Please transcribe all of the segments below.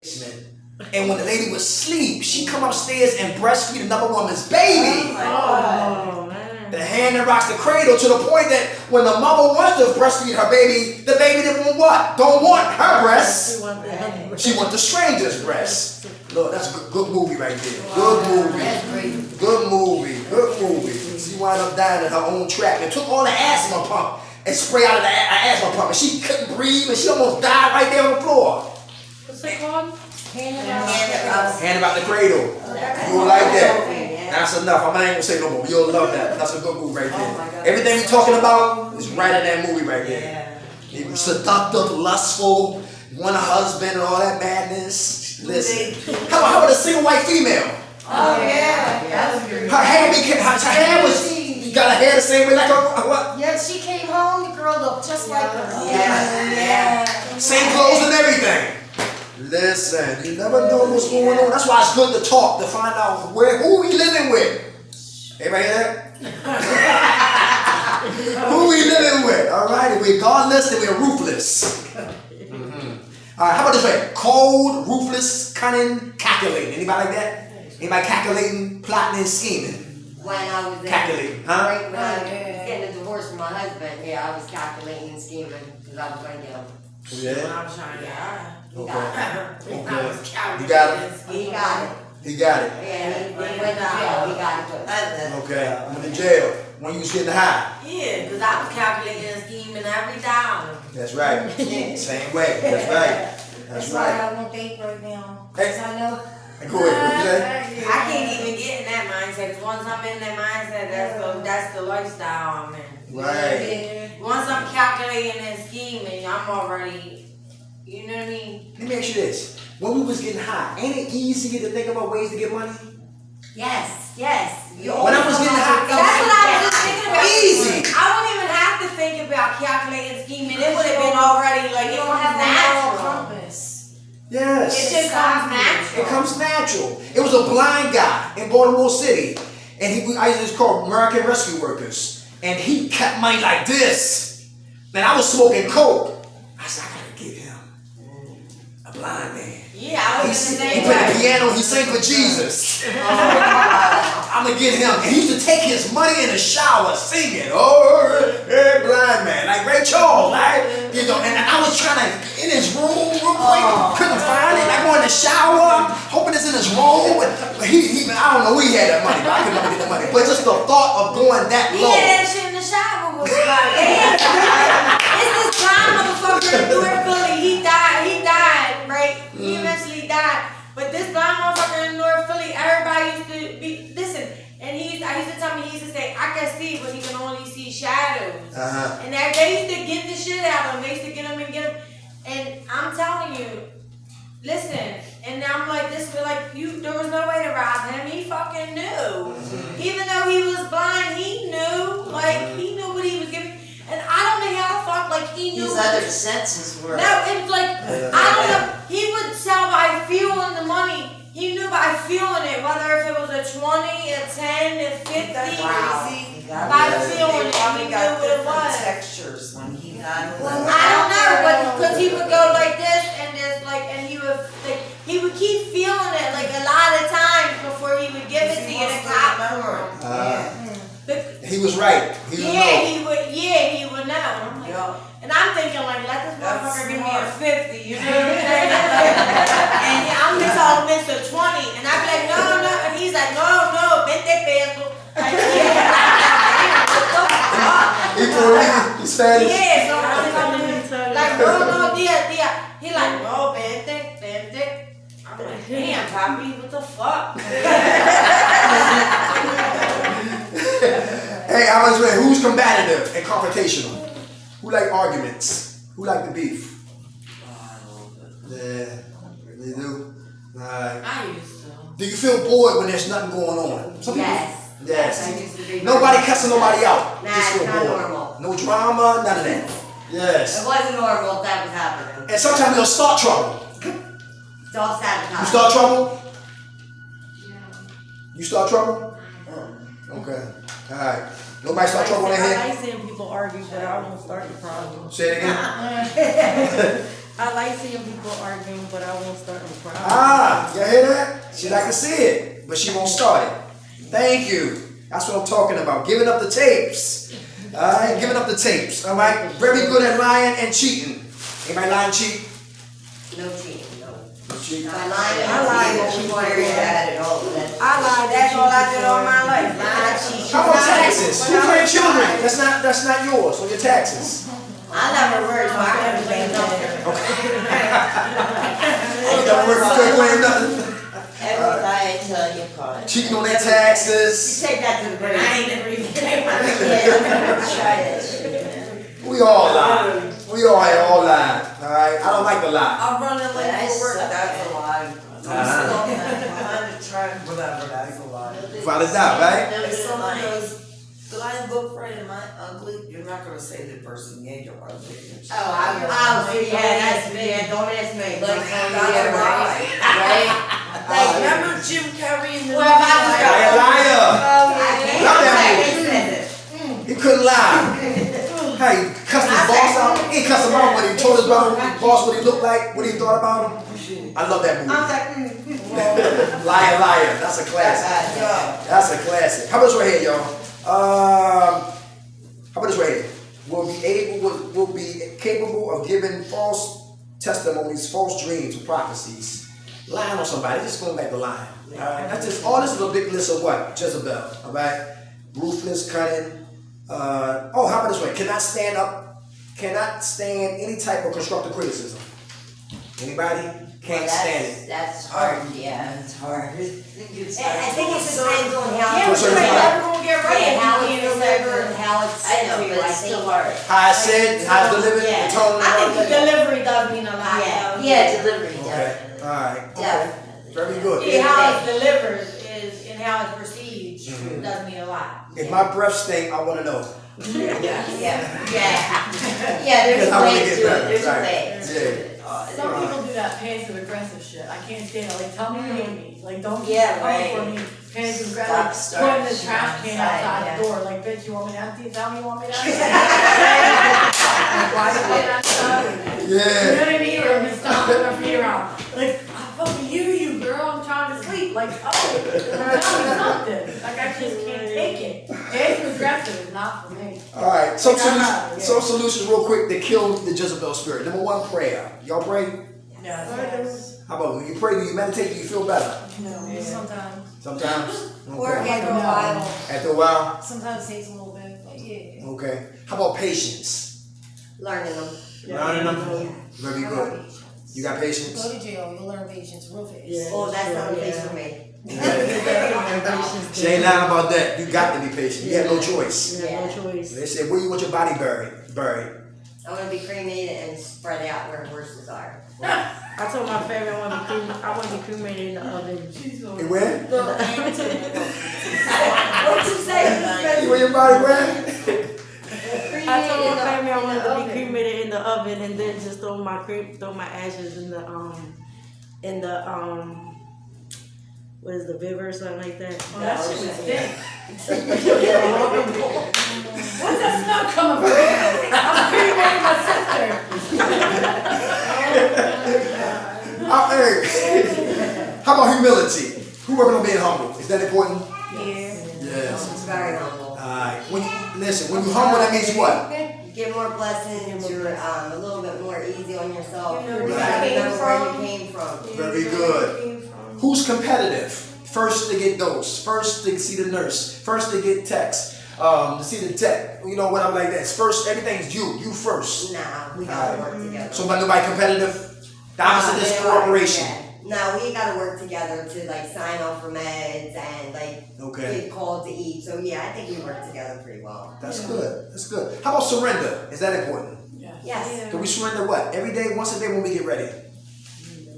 And when the lady was asleep, she come upstairs and breastfeed another woman's baby. Oh, man. The hand that rocks the cradle, to the point that when the mother wants to breastfeed her baby, the baby didn't want what? Don't want her breast. She wants the stranger's breast. Look, that's a good movie right there. Good movie. Good movie. Good movie. She wound up dying in her own trap and took all the asthma pump and spray out of the asthma pump, and she couldn't breathe and she almost died right there on the floor. What's it called? Hand about the cradle. You will like that. That's enough. I'm not even gonna say no more. You'll love that. That's a good movie right there. Everything we're talking about is right in that movie right there. It was seductive, lustful, want a husband and all that madness. Listen. How about a single white female? Oh yeah. Her hair was got her hair the same way like her what? Yeah, she came home, the girl looked just like her. Yeah. Same clothes and everything. Listen, you never know what's going on. That's why it's good to talk, to find out who we living with. Everybody hear that? Who we living with, all right? If we're godless, then we're ruthless. All right, how about this way? Cold, ruthless, cunning, calculating. Anybody like that? Anybody calculating, plotting, and scheming? When I was calculating, when I was getting a divorce from my husband, I was calculating and scheming because I was going to get him. Yeah. I'm trying to get out. Okay. I was counting. You got it? He got it. He got it. Yeah, he went to jail. He got it. Okay. Went to jail when you was getting high. Yeah, because I was calculating and scheming every dollar. That's right. Same way. That's right. That's why right. I won't date right now. Hey. I know. Go ahead. What you say? I can't even get in that mindset. Because once I'm in that mindset, that's the lifestyle I'm in. Right. Once I'm calculating and scheming, I'm already, you know what I mean? Let me ask you this. When we was getting high, ain't it easier to think about ways to get money? Yes. When I was getting high, That's what I was just thinking about. easy. I wouldn't even have to think about calculating, scheming. It would have been already like it was natural. Compass. Yes. It just comes natural. It comes natural. It was a blind guy in Baltimore City, and I used to call American Rescue Workers, and he kept money like this. And I was smoking coke. I said, I gotta get him a blind man. Yeah, I was He in the same played the way. piano. He sang for Jesus. I'm gonna get him. And he used to take his money in the shower singing. Oh, hey, blind man, like Ray Charles, right? You know. And I was trying to in his room real quick, couldn't find it. I go in the shower, hoping it's in his room. But he I don't know where he had that money, but I couldn't get the money. But just the thought of going that He low. had that shit in the shower was like, it's this blind motherfucker in North Philly. He died, right? He eventually died. But this blind motherfucker in North Philly, everybody used to be, listen, and I used to tell me, he used to say, I can see, but he can only see shadows. And they used to get the shit out of him. They used to get him and get him. And I'm telling you, listen, and I'm like, there was no way to rob him. He fucking knew. Even though he was blind, he knew. Like, he knew what he was giving. And I don't know how the fuck, like, he knew. His other senses were. No, it's like, I don't know. He would tell by feeling the money. He knew by feeling it, whether if it was a 20, a 10, a 50. By feeling it, he knew what it was. Textures when he got it. I don't know, but because he would go like this and this, like, and he would keep feeling it, like, a lot of times before he would give it to you to cop for him. He was right. He he would know. And I'm like, and I'm thinking like, let this motherfucker give me a 50, you know what I'm saying? And I'm just all Mr. 20, and I'd be like, no, and he's like, no, 20 pesos. Like, He's Spanish. yeah, so I'm like, no, dia. He like, no, 20. I'm like, damn, Poppy, what the fuck? Hey, I was wondering, who's combative and confrontational? Who like arguments? Who like the beef? Yeah, they do. Alright. I used to. Do you feel bored when there's nothing going on? Some people- Yes. I used to be. Nobody cussing nobody out. Nah, Just feel it's not bored. normal. No drama, none of that. Yes. It wasn't normal if that was happening. And sometimes they'll start trouble. It's all sabotage. You start trouble? You start trouble? Okay. Alright. Nobody start trouble in I here? like seeing people argue, but I won't start the problem. Say it again. I like seeing people arguing, but I won't start them crying. Ah, you hear that? She like to see it, but she won't start it. Thank you. That's what I'm talking about. Giving up the tapes. Alright, giving up the tapes. Alright, very good at lying and cheating. Anybody lie and cheat? No cheating, no. No cheating. I lied. I lied and cheated. I lied. That's all I did all my life. Lie, cheat. How about taxes? Who paying children? That's not yours. On your taxes. I never worked, so I couldn't blame nothing. You don't work, you can't blame nothing. Every lie until you caught. Cheating on their taxes. Take that to the grave. I ain't never even paid my Try that shit. We all lie. We all lie. Alright? I don't like to lie. I'm running late for work. That's a lie. I'm trying, whatever, that's a lie. Without a doubt, right? If someone goes, "Could I book friend? Am I ugly?" You're not gonna say to the person, "Yeah, you're ugly." Don't ask me. Like, remember Jim Carrey in the Well, if I was Liar, liar. Love that movie. Liar. He couldn't lie. Hey, he cussed his boss out. He cussed him out when he told his boss what he looked like, what he thought about him. I love that movie. Liar, liar. That's a classic. That's a classic. How about this right here, y'all? How about this right here? Will be capable of giving false testimonies, false dreams, or prophecies. Lying on somebody, just going back to lying. Alright, that's just all this is a big list of what? Jezebel. Alright? Ruthless, cunning. How about this way? Cannot stand any type of constructive criticism. Anybody? Can't stand it. That's hard, yeah, it's hard. I think it depends on how Yeah, What's we're your never gonna get ready. Yeah, how If it's you delivered and how it's I know, said to. but I it's still think. hard. How I said, how it's delivered, Yeah. the tone. I think the delivery does mean a lot. though. Yeah, delivery, Okay. definitely. Alright. Okay. Definitely. Very good. Yeah, how it's delivered is and how it's perceived does mean a lot. If my breath stink, I want to know. Yeah. Yeah, there's Because I wanna ways get to better, it, there's right. ways Yeah. to it. Some people do that passive aggressive shit. I can't stand it. Like, tell me you hate me. Like, don't Yeah, come right. for me. Passive Stop, aggressive. start, Putting the trash can outside yeah. the door. Like, bitch, you want me to empty? Tell me you want me to empty. Why do you do that stuff? You know Yeah. what I mean? Or me stomping my feet around. Like, I fucking hear you, girl. I'm trying to sleep. Like, oh, tell me something. Like, I just can't take it. Passive aggressive is not for me. Alright, some Yeah. solutions real quick to kill the Jezebel spirit. Number one, prayer. Y'all pray? Yes. How about when you pray, do you meditate, do you feel better? No. Sometimes. Sometimes? Or Okay. after a while. After a while? Sometimes it takes a little bit, but yeah. Okay. How about patience? Learning them. Learning them? Very good. You got patience? Go to jail, you'll learn patience real fast. Yeah. Oh, that's not a place for me. She ain't lying about that. You got to be patient. You have no choice. Yeah, no choice. They said, where you want your body buried? I want to be cremated and spread out where horses are. I told my family I want to be cremated in the oven. And where? What'd you say? You want your body where? I told my family I wanted to be cremated in the oven and then just throw my ashes in the what is the river or something like that. Oh, that shit was thick. What's that smell coming from? I'm cremating my sister. Hey, how about humility? Who working on being humble? Is that important? Yeah. Yes. It's very humble. Alright. When you humble, that means what? You get more blessings, you're a little bit more easy on yourself. You know You where gotta you came remember where from. you came from. Very good. Who's competitive? First to get dose. First to see the nurse. First to get text. To see the tech. You know what I'm like that. First, everything's you. You first. Nah, we gotta work together. So about nobody competitive? The opposite is cooperation. No, we gotta work together to like sign off for meds and like Okay. get called to eat. So yeah, I think we work together pretty well. That's good. That's good. How about surrender? Is that important? Yes. Can we surrender what? Every day, once a day when we get ready.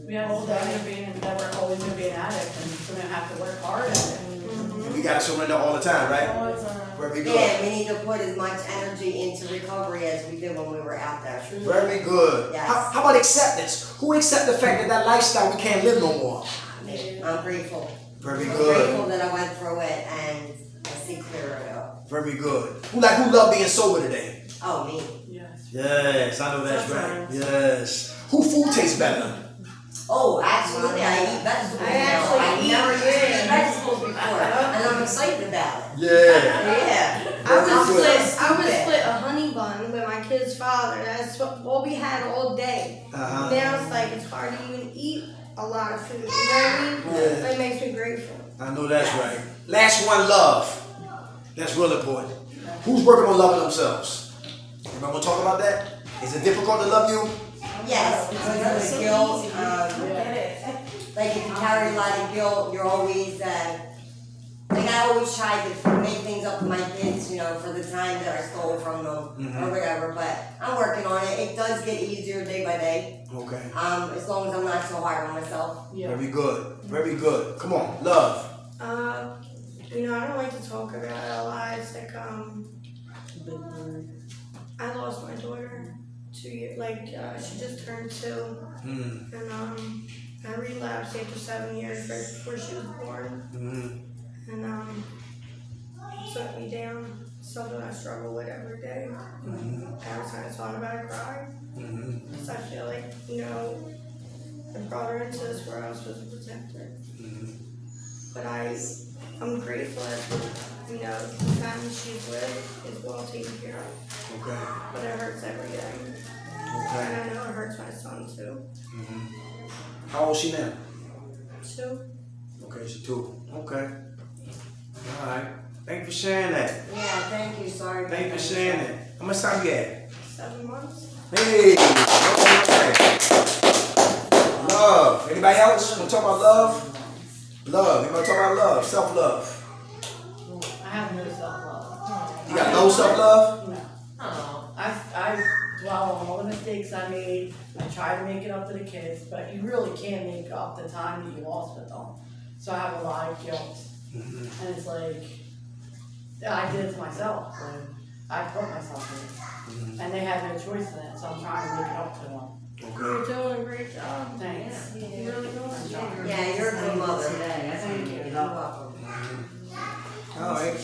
We have all that we're always gonna be an addict and we're gonna have to work hard at it. And we gotta surrender all the time, right? Very good. Yeah, we need to put as much energy into recovery as we did when we were out there. Very good. Yes. How about acceptance? Who accept the fact that lifestyle we can't live no more? I'm grateful. Very I'm good. grateful that I went through it and I see clearer now. Very good. Who love being sober today? Oh, me. Yes. Yes, I know that's right. Yes. Who food tastes better? Oh, absolutely. I eat vegetables. I actually I eat, never yeah. eaten vegetables before, and I'm excited about it. Yeah. Yeah. I would split a honey bun with my kid's father. That's what we had all day. Uh-huh. Now it's like it's hard to even eat a lot of food. You know what I mean? Yeah. It makes me grateful. I know that's right. Last one, love. That's real important. Who's working on loving themselves? Anybody want to talk about that? Is it difficult to love you? Yes, because of the guilt. Like if you carry a lot of guilt, you're always like I always try to make things up to my kids, you know, for the time that I stole from them or whatever. But I'm working on it. It does get easier day by day. Okay. As long as I'm not so hard on myself. Very good. Very good. Come on, love. You know, I don't like to talk about it a lot. It's like I lost my daughter 2 years. She just turned 2, and I relapsed after 7 years right before she was born. And it took me down. Something I struggle with every day. Every time I talk about it, I cry. Because I feel like, you know, I brought her into this world. I was supposed to protect her. But I'm grateful that, you know, the family she's with is well taken care of. Okay. But it hurts every day. Okay. And I know it hurts my son too. How old is she now? 2. Okay, she's 2. Okay. All right. Thank you for sharing that. Yeah, thank you. Sorry. Thank you for sharing that. How much time you had? 7 months. Hey. Okay. Love. Anybody else want to talk about love? Love. Anybody talk about love? Self-love. I have no self-love. You got no self-love? No. Oh. I dwell on all the mistakes I made. I try to make it up to the kids, but you really can't make up the time that you lost with them. So I have a lot of guilt. And it's like, I did it to myself. So I put myself in it. And they had no choice in it, so I'm trying to make it up to them. You're doing a great job. Thanks. You really doing. Yeah, you're a good mother. Thank you. You're welcome. All right.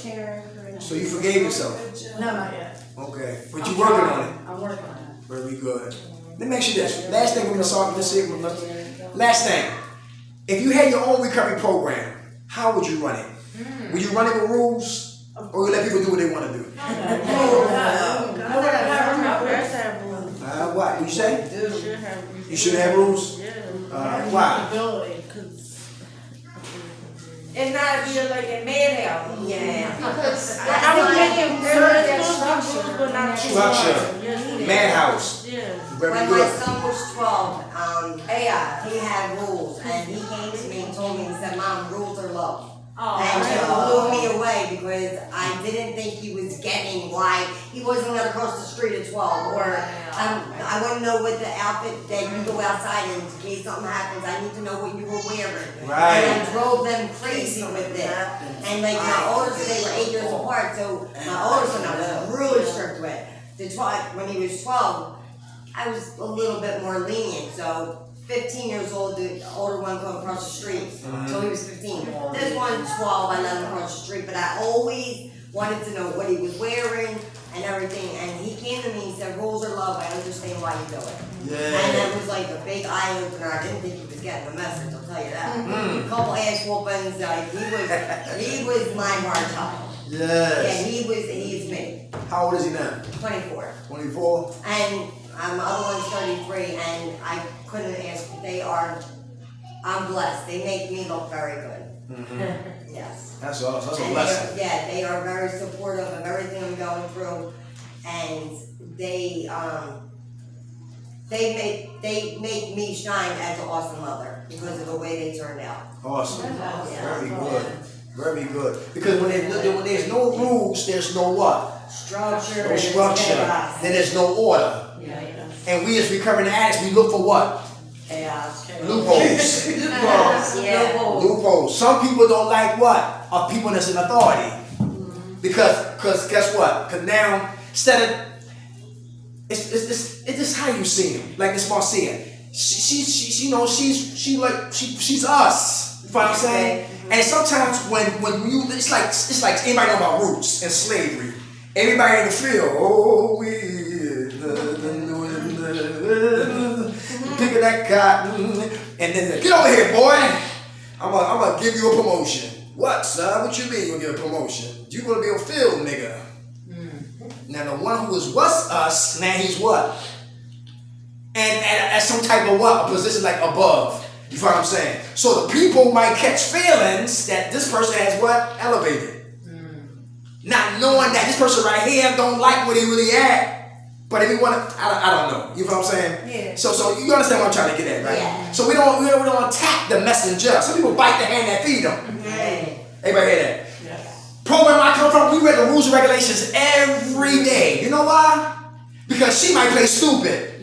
So you forgave yourself? No, not yet. Okay. But you're working on it. I'm working on it. Very good. Let me ask you this. Last thing we're going to start with this segment. Last thing. If you had your own recovery program, how would you run it? Would you run it with rules? Or would you let people do what they want to do? What? Would you say? You shouldn't have rules? Why? It's not be like a madhouse. Yeah. Because I was making certain structure, but not Structure. Madhouse. Yeah. Very When my good. son was 12, he had rules, and he came to me and told me, he said, "Mom, rules are love." And it blew me away because I didn't think he was getting why he wasn't gonna cross the street at 12, or I wouldn't know what the outfit that you go outside in case something happens. I need to know what you were wearing. Right. And I drove them crazy with it. And like my older son, they were 8 years apart, so my older son I was really strict with. When he was 12, I was a little bit more lenient. So 15 years old, the older one going across the street. So he was 15. This one, 12, I let him cross the street, but I always wanted to know what he was wearing and everything. And he came to me and said, "Rules are love, I understand why you do it." And that was like a big eye opener. I didn't think he was getting the message, I'll tell you that. A couple ass whoopings, he was my hard child. Yes. Yeah, he's me. How old is he now? 24. 24? And the other one's 33, and I couldn't ask. I'm blessed. They make me look very good. Yes. That's awesome. That's a And blessing. they are very supportive of everything I'm going through, and they make me shine as an awesome mother because of the way they turned out. Awesome. Yeah. Very good. Very good. Because when there's no rules, there's no what? Structure. No structure. Then there's no order. And we as recovering addicts, we look for what? Loopholes. Loopholes. Some people don't like what? Are people that's in authority. Because guess what? Because now, instead of, it's just how you see him. Like this Marcia. She's us. You know what I'm saying? And sometimes when you, it's like anybody know about roots and slavery. Everybody in the field, picking that cotton. And then, get over here, boy. I'm gonna give you a promotion. What, son? What you mean you gonna get a promotion? You gonna be a field nigga. Now the one who was us, now he's what? And at some type of what? A position like above. You follow what I'm saying? So the people might catch feelings that this person has what? Elevated. Not knowing that this person right here don't like where he really at. But if you want to, I don't know. You know what I'm saying? Yeah. So you understand what I'm trying to get at, right? Yeah. So we don't attack the messenger. Some people bite the hand that feed them. Everybody hear that? Program I come from, we read the rules and regulations every day. You know why? Because she might play stupid.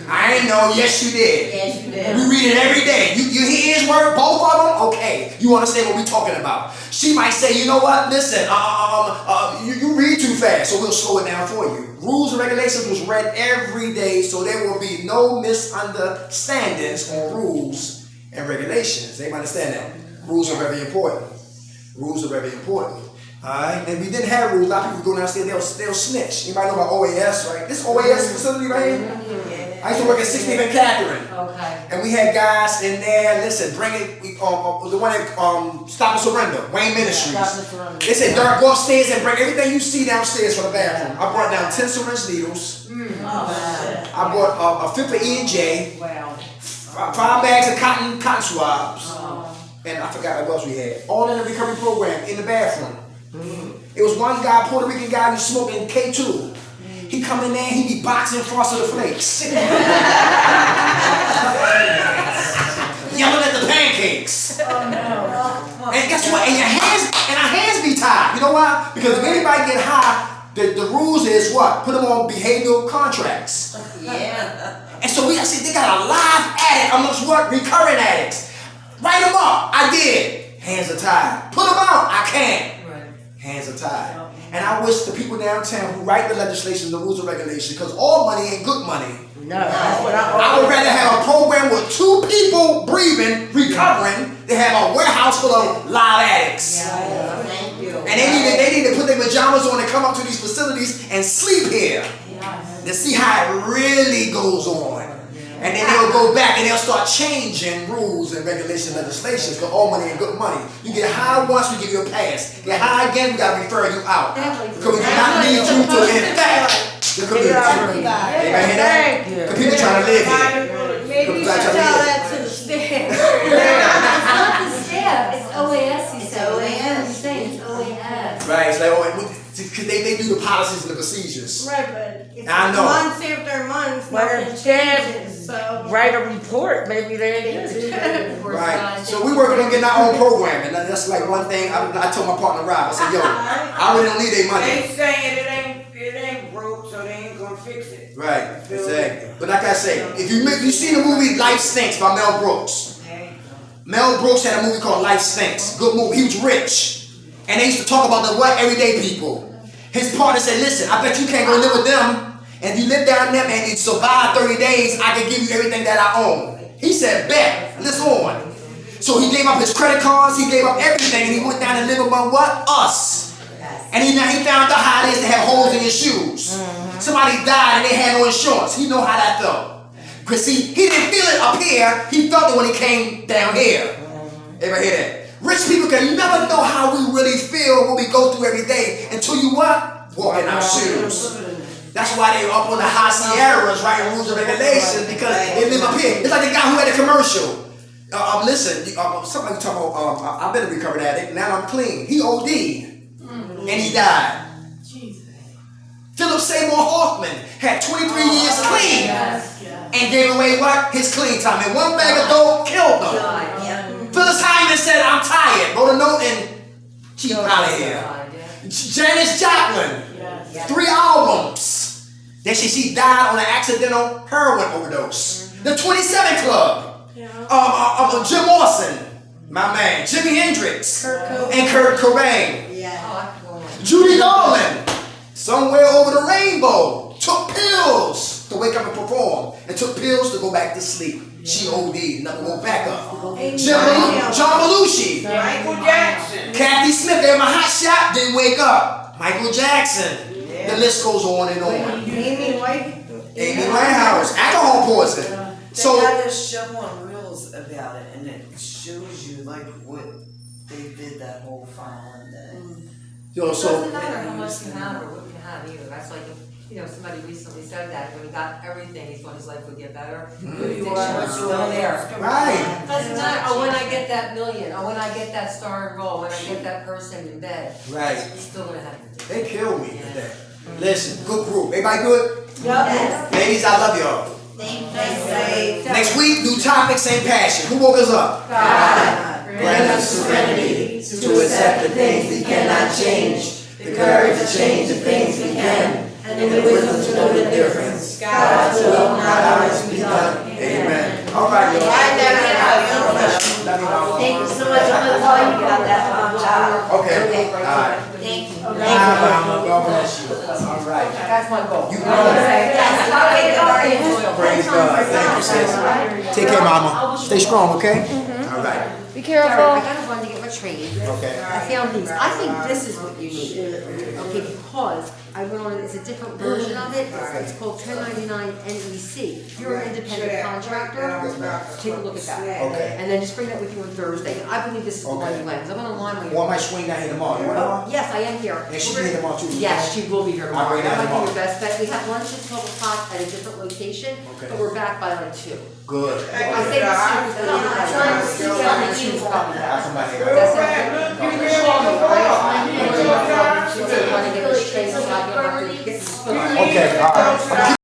I ain't know. Yes, you did. Yes, you did. We read it every day. You hear his word, both of them? Okay. You understand what we're talking about. She might say, you know what? Listen, you read too fast, so we'll slow it down for you. Rules and regulations was read every day, so there will be no misunderstandings on rules and regulations. They understand that. Rules are very important. Rules are very important. Alright, and we didn't have rules. A lot of people go downstairs, they'll snitch. You might know about OAS, right? This OAS facility right here. I used to work at 16th and Catherine. Okay. And we had guys in there, listen, bring it, the one that Stop and Surrender, Wayne Ministries. They said, Dirk, go upstairs and bring everything you see downstairs from the bathroom. I brought down 10 syringe needles. I brought a fifth of E&J. Wow. 5 bags of cotton swabs. And I forgot what else we had. All in the recovery program in the bathroom. It was one guy, Puerto Rican guy, who was smoking K2. He come in there, he be boxing Frosted the Flakes. Yelling at the pancakes. Oh no. And guess what? And our hands be tied. You know why? Because if anybody get high, the rules is what? Put them on behavioral contracts. Yeah. And so I see they got a live addict amongst what? Recurring addicts. Write them up. I did. Hands are tied. Put them out. I can't. Hands are tied. And I wish the people downtown who write the legislation, the rules and regulations, because all money ain't good money. No, that's what I would rather have a program with 2 people breathing, recovering, than have a warehouse full of live addicts. Thank you. And they need to put their pajamas on and come up to these facilities and sleep here. To see how it really goes on. And then they'll go back and they'll start changing rules and regulation legislations, because all money ain't good money. You get high once, we give you a pass. Get high again, we gotta refer you out. Because we do not need you to infect the community. Amen. Because people trying to live here. Maybe you should tell that to the staff. It's not the staff, it's OAS, he said. OAS. He's saying it's OAS. Right, it's like, because they do the policies and the procedures. Right, but it's I know. months after months, Well, nothing the staff changes, so. write a report, maybe they Right. So we working on getting our own program, and that's like one thing. I told my partner Rob, I said, yo, I really don't need their money. They saying it ain't broke, so they ain't gonna fix it. Right, exactly. But like I say, if you seen the movie Life Stinks by Mel Brooks. Mel Brooks had a movie called Life Stinks. Good movie. He was rich. And they used to talk about the what? Everyday people. His partner said, listen, I bet you can't go live with them. And if you live down there and you survive 30 days, I can give you everything that I own. He said, bet. Let's on. So he gave up his credit cards. He gave up everything. And he went down and lived among what? Us. And he found out how it is to have holes in your shoes. Somebody died and they had no insurance. He know how that felt. Because see, he didn't feel it up here. He felt it when he came down here. Everybody hear that? Rich people can never know how we really feel when we go through every day until you what? Walk in our shoes. That's why they up on the high Sierras writing rules and regulations, because they live up here. It's like the guy who had a commercial. Listen, somebody talking about, I've been a recovered addict, now I'm clean. He OD'd and he died. Philip Seymour Hoffman had 23 years clean and gave away what? His clean time. And one bag of dope killed him. Phyllis Hyman said, I'm tired. Wrote a note and keep out of here. Janis Joplin, 3 albums. Then she died on an accidental heroin overdose. The 27 Club. Jim Morrison, my man. Jimi Hendrix. And Kurt Cobain. Judy Garland, somewhere over the rainbow, took pills to wake up and perform, and took pills to go back to sleep. She OD'd, never go back up. John Belushi, Michael Jackson, Kathy Smith gave him a hot shot, didn't wake up. Michael Jackson. The list goes on and on. Amy White. Amy Winehouse, alcohol poison. So- They had a show on Reels about it, and it shows you like what they did that whole following day. Yo, It so doesn't matter how much you have or what you have either, that's like, if, somebody recently said that, when he got everything, he thought his life would get better. Who you are, It's still there. right, Doesn't matter, oh, when I get that million, oh, when I get that star role, when I get that person in bed, right. it's still gonna happen. They killed me today. Listen, good group. Everybody good? Yup. Ladies, I love y'all. Next week, new topic, same passion. Who woke us up? God. Grant us serenity to accept the things we cannot change, the courage to change the things we can, and the wisdom to know the difference. God's will, not ours, be done. Amen. All right, y'all. Love you, mama. Thank you so much. I'm gonna call you about that. Okay. All right. Thank you. Bye, mama. God bless you. All right. That's my goal. You Praise God. Thank you, sis. Take care, mama. Stay strong, okay? All right. Be I careful. kind of wanted to get my training. Okay. I found these. I think this is what you need. Okay, because I went on, it's a different version of it. It's called 1099 NEC. If you're an independent contractor, take a look at that. Okay. And then just bring that with you on Thursday. I believe this is the one you want. 'Cause I'm on the line with you. Well, I might swing down here tomorrow. You want tomorrow? Yes, I am here. And she'll be here tomorrow too. Yes, she will be here I'll tomorrow. bring That that might be your tomorrow. best bet. We have lunch at 12 o'clock at a different location, Okay. but we're back by like 2. Good. I say this because